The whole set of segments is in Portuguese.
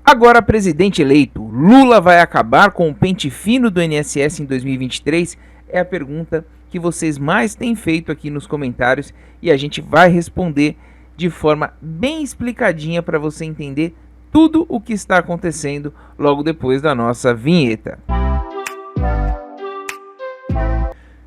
Agora, presidente eleito, Lula vai acabar com o pente fino do INSS em 2023? É a pergunta que vocês mais têm feito aqui nos comentários e a gente vai responder de forma bem explicadinha para você entender tudo o que está acontecendo logo depois da nossa vinheta.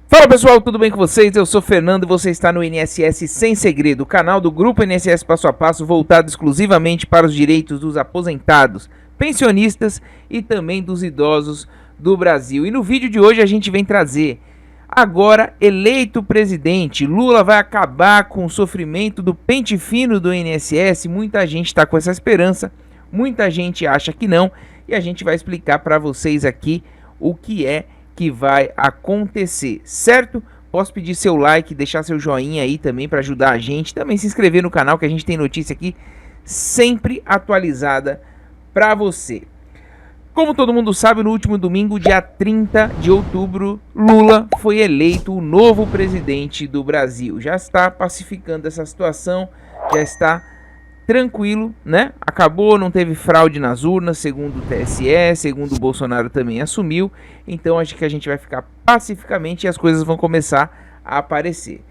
Fala pessoal, tudo bem com vocês? Eu sou Fernando e você está no INSS Sem Segredo, o canal do Grupo INSS Passo a Passo voltado exclusivamente para os direitos dos aposentados, pensionistas e também dos idosos do Brasil. E no vídeo de hoje a gente vem trazer: agora eleito presidente, Lula vai acabar com o sofrimento do pente fino do INSS. Muita gente está com essa esperança, muita gente acha que não, e a gente vai explicar para vocês aqui o que é que vai acontecer, certo? Posso pedir seu like, deixar seu joinha aí também para ajudar a gente, também se inscrever no canal que a gente tem notícia aqui sempre atualizada para você. Como todo mundo sabe, no último domingo, dia 30 de outubro, Lula foi eleito o novo presidente do Brasil. Já está pacificando essa situação, já está tranquilo, né? Acabou, não teve fraude nas urnas, segundo o TSE, segundo o Bolsonaro também assumiu. Então acho que a gente vai ficar pacificamente e as coisas vão começar a aparecer.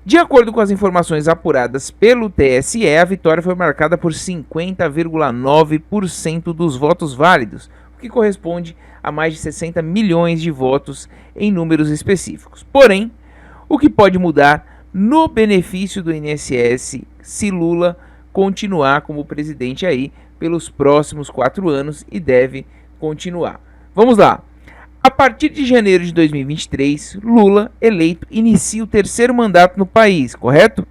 De acordo com as informações apuradas pelo TSE, a vitória foi marcada por 50,9% dos votos válidos, o que corresponde a mais de 60 milhões de votos em números específicos. Porém, o que pode mudar no benefício do INSS se Lula continuar como presidente aí pelos próximos 4 anos, e deve continuar. Vamos lá. A partir de janeiro de 2023, Lula, eleito, inicia o terceiro mandato no país, correto?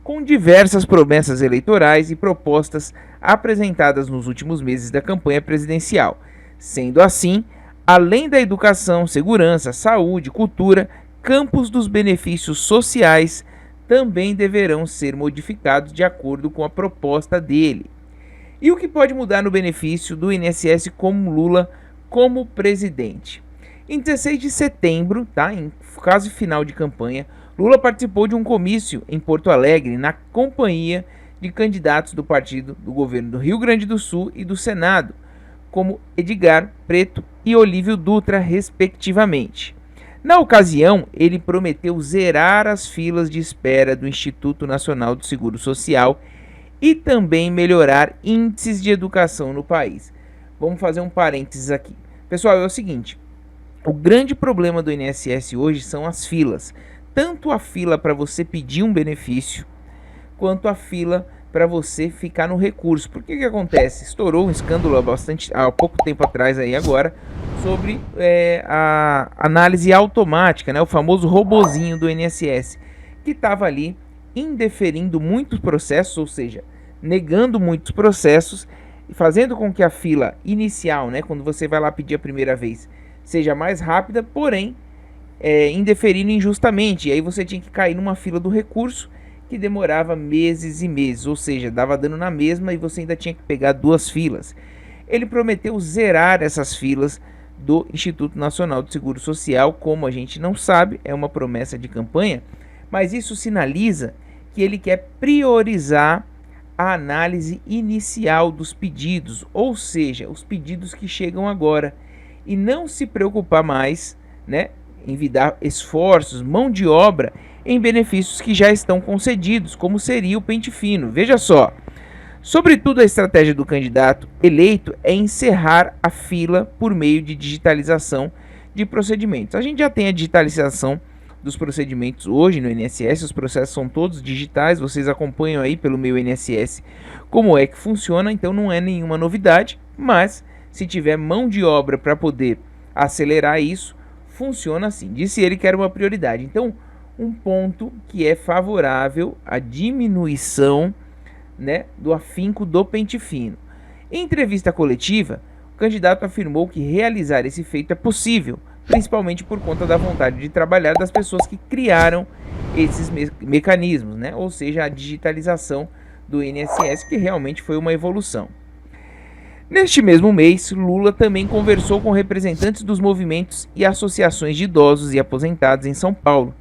Com diversas promessas eleitorais e propostas apresentadas nos últimos meses da campanha presidencial. Sendo assim, além da educação, segurança, saúde, cultura, campos dos benefícios sociais também deverão ser modificados de acordo com a proposta dele. E o que pode mudar no benefício do INSS com Lula como presidente? Em 16 de setembro, em quase final de campanha, Lula participou de um comício em Porto Alegre na companhia de candidatos do partido do governo do Rio Grande do Sul e do Senado, como Edgar Preto e Olívio Dutra, respectivamente. Na ocasião, ele prometeu zerar as filas de espera do Instituto Nacional do Seguro Social e também melhorar índices de educação no país. Vamos fazer um parênteses aqui. Pessoal, é o seguinte: o grande problema do INSS hoje são as filas. Tanto a fila para você pedir um benefício, quanto a fila para você ficar no recurso. Por que acontece? Estourou um escândalo há pouco tempo atrás aí agora, sobre a análise automática, né, o famoso robozinho do INSS, que estava ali indeferindo muitos processos, ou seja, negando muitos processos, fazendo com que a fila inicial, né, quando você vai lá pedir a primeira vez, seja mais rápida, porém indeferindo injustamente. E aí você tinha que cair numa fila do recurso que demorava meses e meses, ou seja, dava dano na mesma e você ainda tinha que pegar 2 filas. Ele prometeu zerar essas filas do Instituto Nacional do Seguro Social. Como a gente não sabe, é uma promessa de campanha, mas isso sinaliza que ele quer priorizar a análise inicial dos pedidos, ou seja, os pedidos que chegam agora, e não se preocupar mais, né, em envidar esforços, mão de obra em benefícios que já estão concedidos, como seria o pente fino. Veja só, sobretudo a estratégia do candidato eleito é encerrar a fila por meio de digitalização de procedimentos. A gente já tem a digitalização dos procedimentos hoje no INSS, os processos são todos digitais, vocês acompanham aí pelo meu INSS como é que funciona, então não é nenhuma novidade, mas se tiver mão de obra para poder acelerar isso, funciona assim. Disse ele que era uma prioridade. Então, um ponto que é favorável à diminuição, né, do afinco do pente fino. Em entrevista coletiva, o candidato afirmou que realizar esse feito é possível, principalmente por conta da vontade de trabalhar das pessoas que criaram esses mecanismos, né? Ou seja, a digitalização do INSS, que realmente foi uma evolução. Neste mesmo mês, Lula também conversou com representantes dos movimentos e associações de idosos e aposentados em São Paulo.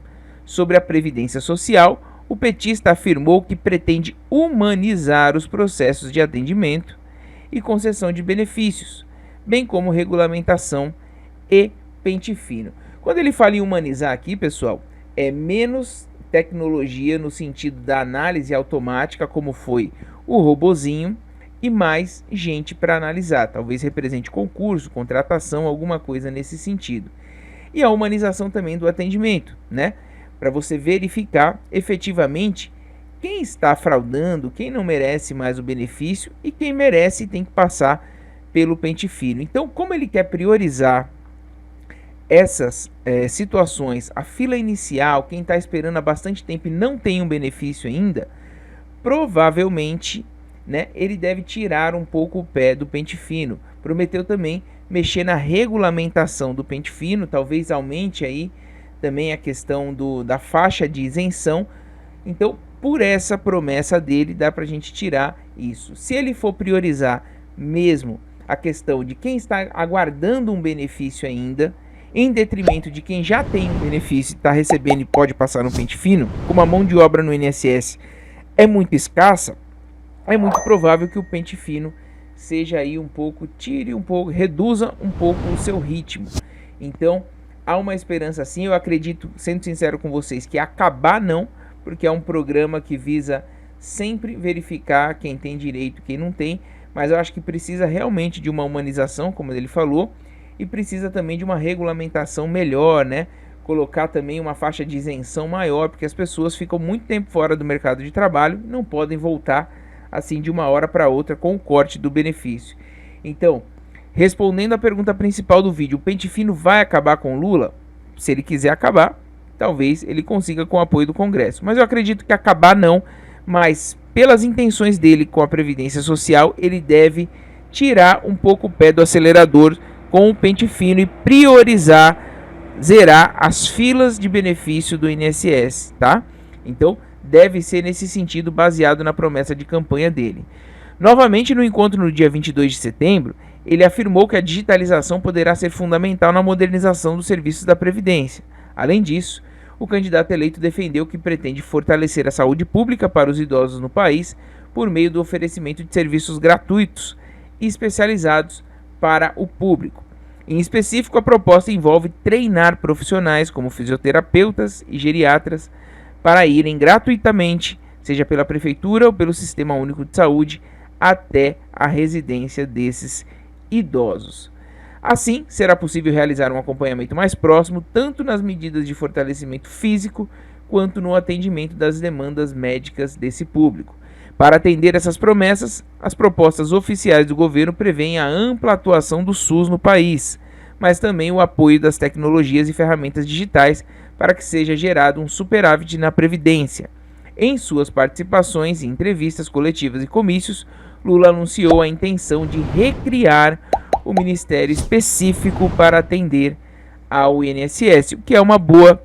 Sobre a Previdência Social, o petista afirmou que pretende humanizar os processos de atendimento e concessão de benefícios, bem como regulamentação e pente fino. Quando ele fala em humanizar aqui, pessoal, é menos tecnologia no sentido da análise automática, como foi o robozinho, e mais gente para analisar. Talvez represente concurso, contratação, alguma coisa nesse sentido. E a humanização também do atendimento, né? Para você verificar efetivamente quem está fraudando, quem não merece mais o benefício e quem merece tem que passar pelo pente fino. Então, como ele quer priorizar essas situações, a fila inicial, quem está esperando há bastante tempo e não tem um benefício ainda, provavelmente, né, ele deve tirar um pouco o pé do pente fino. Prometeu também mexer na regulamentação do pente fino, talvez aumente aí também a questão da faixa de isenção. Então, por essa promessa dele, dá para a gente tirar isso. Se ele for priorizar mesmo a questão de quem está aguardando um benefício ainda, em detrimento de quem já tem um benefício, está recebendo e pode passar no pente fino, como a mão de obra no INSS é muito escassa, é muito provável que o pente fino seja aí um pouco, reduza um pouco o seu ritmo. Então, há uma esperança sim, eu acredito, sendo sincero com vocês, que acabar não, porque é um programa que visa sempre verificar quem tem direito e quem não tem, mas eu acho que precisa realmente de uma humanização, como ele falou, e precisa também de uma regulamentação melhor, né? Colocar também uma faixa de isenção maior, porque as pessoas ficam muito tempo fora do mercado de trabalho e não podem voltar assim de uma hora para outra com o corte do benefício. Então, respondendo à pergunta principal do vídeo, o pente fino vai acabar com Lula? Se ele quiser acabar, talvez ele consiga com o apoio do Congresso. Mas eu acredito que acabar não, mas pelas intenções dele com a Previdência Social, ele deve tirar um pouco o pé do acelerador com o pente fino e priorizar, zerar as filas de benefício do INSS, tá? Então, deve ser nesse sentido, baseado na promessa de campanha dele. Novamente, no encontro no dia 22 de setembro, ele afirmou que a digitalização poderá ser fundamental na modernização dos serviços da Previdência. Além disso, o candidato eleito defendeu que pretende fortalecer a saúde pública para os idosos no país por meio do oferecimento de serviços gratuitos e especializados para o público. Em específico, a proposta envolve treinar profissionais como fisioterapeutas e geriatras para irem gratuitamente, seja pela prefeitura ou pelo Sistema Único de Saúde, até a residência desses idosos. Assim, será possível realizar um acompanhamento mais próximo, tanto nas medidas de fortalecimento físico, quanto no atendimento das demandas médicas desse público. Para atender essas promessas, as propostas oficiais do governo prevêem a ampla atuação do SUS no país, mas também o apoio das tecnologias e ferramentas digitais para que seja gerado um superávit na Previdência. Em suas participações em entrevistas coletivas e comícios, Lula anunciou a intenção de recriar o ministério específico para atender ao INSS, o que é uma boa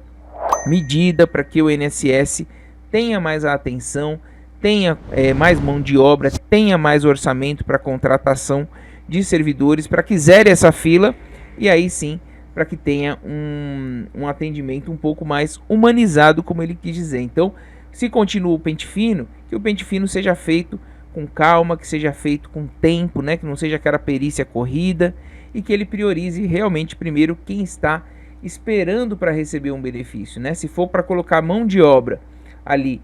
medida para que o INSS tenha mais atenção, tenha mais mão de obra, tenha mais orçamento para contratação de servidores, para que zere essa fila e aí sim para que tenha um atendimento um pouco mais humanizado, como ele quis dizer. Então, se continua o pente fino, que o pente fino seja feito com calma, que seja feito com tempo, né? Que não seja aquela perícia corrida e que ele priorize realmente primeiro quem está esperando para receber um benefício, né? Se for para colocar mão de obra ali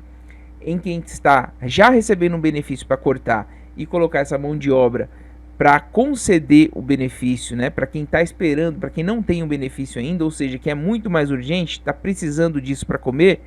em quem está já recebendo um benefício para cortar e colocar essa mão de obra para conceder o benefício, né, para quem está esperando, para quem não tem um benefício ainda, ou seja, que é muito mais urgente, está precisando disso para comer,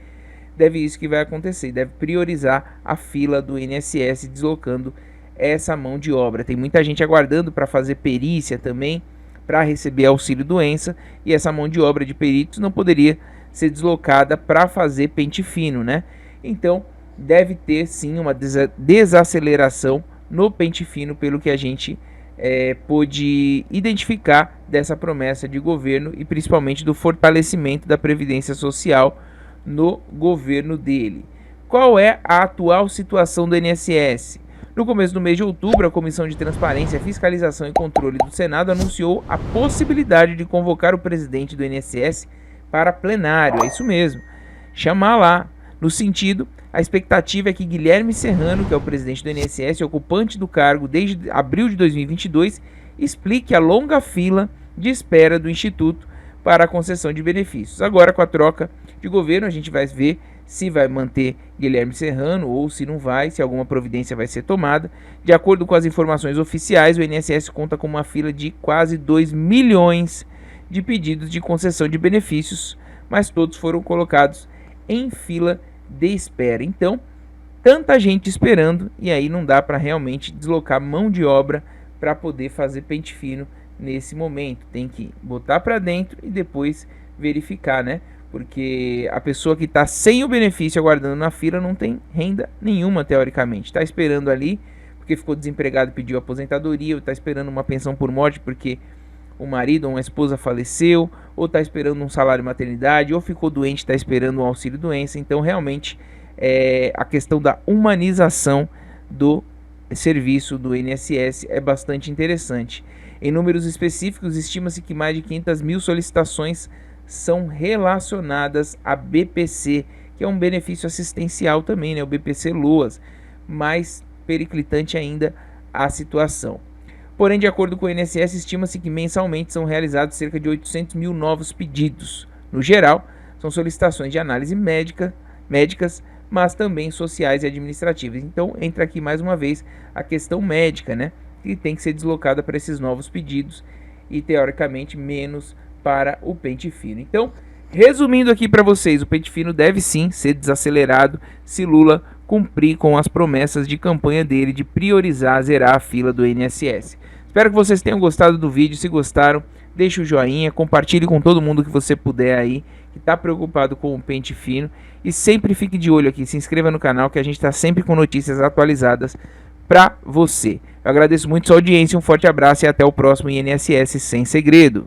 deve isso que vai acontecer, deve priorizar a fila do INSS deslocando essa mão de obra. Tem muita gente aguardando para fazer perícia também, para receber auxílio doença, e essa mão de obra de peritos não poderia ser deslocada para fazer pente fino, né? Então, deve ter sim uma desaceleração no pente fino, pelo que a gente pôde identificar dessa promessa de governo e principalmente do fortalecimento da Previdência Social no governo dele. Qual é a atual situação do INSS? No começo do mês de outubro, a Comissão de Transparência, Fiscalização e Controle do Senado anunciou a possibilidade de convocar o presidente do INSS para plenário. É isso mesmo, chamar lá No sentido, a expectativa é que Guilherme Serrano, que é o presidente do INSS, ocupante do cargo desde abril de 2022, explique a longa fila de espera do Instituto para a concessão de benefícios. Agora, com a troca de governo, a gente vai ver se vai manter Guilherme Serrano ou se não vai, se alguma providência vai ser tomada. De acordo com as informações oficiais, o INSS conta com uma fila de quase 2 milhões de pedidos de concessão de benefícios, mas todos foram colocados em fila de espera. Então, tanta gente esperando e aí não dá para realmente deslocar mão de obra para poder fazer pente fino nesse momento. Tem que botar para dentro e depois verificar, né? Porque a pessoa que está sem o benefício aguardando na fila não tem renda nenhuma, teoricamente. Está esperando ali porque ficou desempregado e pediu aposentadoria, ou está esperando uma pensão por morte porque o marido ou uma esposa faleceu, ou está esperando um salário de maternidade, ou ficou doente, está esperando um auxílio doença. Então, realmente, a questão da humanização do serviço do INSS é bastante interessante. Em números específicos, estima-se que mais de 500 mil solicitações são relacionadas a BPC, que é um benefício assistencial também, né? O BPC Loas, mais periclitante ainda a situação. Porém, de acordo com o INSS, estima-se que mensalmente são realizados cerca de 800 mil novos pedidos. No geral, são solicitações de análise médicas, mas também sociais e administrativas. Então, entra aqui mais uma vez a questão médica, né? Que tem que ser deslocada para esses novos pedidos e, teoricamente, menos para o pente fino. Então, resumindo aqui para vocês, o pente fino deve sim ser desacelerado se Lula cumprir com as promessas de campanha dele de priorizar, zerar a fila do INSS. Espero que vocês tenham gostado do vídeo. Se gostaram, deixe o joinha, compartilhe com todo mundo que você puder aí, que está preocupado com o pente fino. E sempre fique de olho aqui, se inscreva no canal que a gente está sempre com notícias atualizadas para você. Eu agradeço muito sua audiência, um forte abraço e até o próximo INSS Sem Segredo.